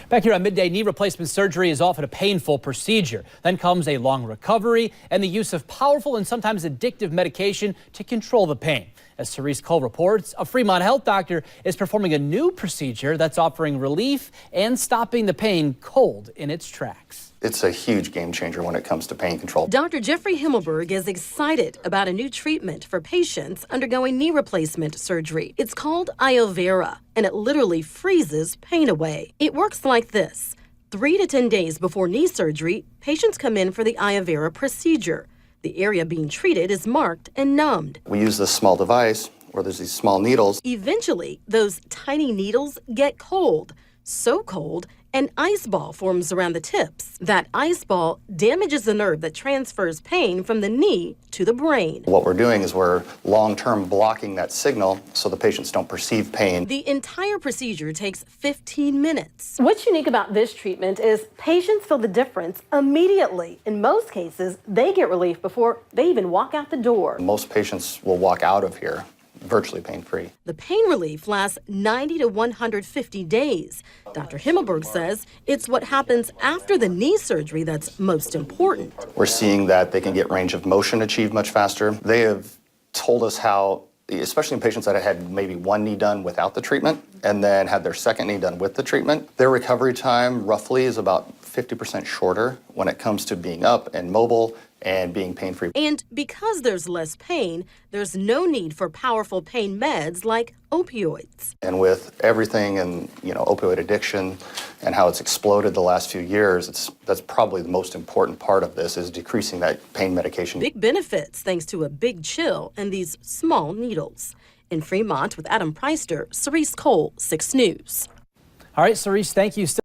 Back here on Midday, knee replacement surgery is often a painful procedure. Then comes a long recovery and the use of powerful and sometimes addictive medication to control the pain. As Serese Cole reports, a Fremont Health doctor is performing a new procedure that's offering relief and stopping the pain cold in its tracks. It's a huge game changer when it comes to pain control. Dr. Jeffrey Himmelberg is excited about a new treatment for patients undergoing knee replacement surgery. It's called Iovera, and it literally freezes pain away. It works like this. 3 to 10 days before knee surgery, patients come in for the Iovera procedure. The area being treated is marked and numbed. We use this small device where there's these small needles. Eventually, those tiny needles get cold. So cold, an ice ball forms around the tips. That ice ball damages the nerve that transfers pain from the knee to the brain. What we're doing is we're long-term blocking that signal so the patients don't perceive pain. The entire procedure takes 15 minutes. What's unique about this treatment is patients feel the difference immediately. In most cases, they get relief before they even walk out the door. Most patients will walk out of here virtually pain-free. The pain relief lasts 90 to 150 days. Dr. Himmelberg says it's what happens after the knee surgery that's most important. We're seeing that they can get range of motion achieved much faster. They have told us how, especially in patients that had maybe one knee done without the treatment and then had their second knee done with the treatment, their recovery time roughly is about 50% shorter when it comes to being up and mobile and being pain-free. And because there's less pain, there's no need for powerful pain meds like opioids. And with everything and, opioid addiction and how it's exploded the last few years, that's probably the most important part of this is decreasing that pain medication. Big benefits thanks to a big chill and these small needles. In Fremont with Adam Preister, Serese Cole, 6 News. All right, Serese, thank you.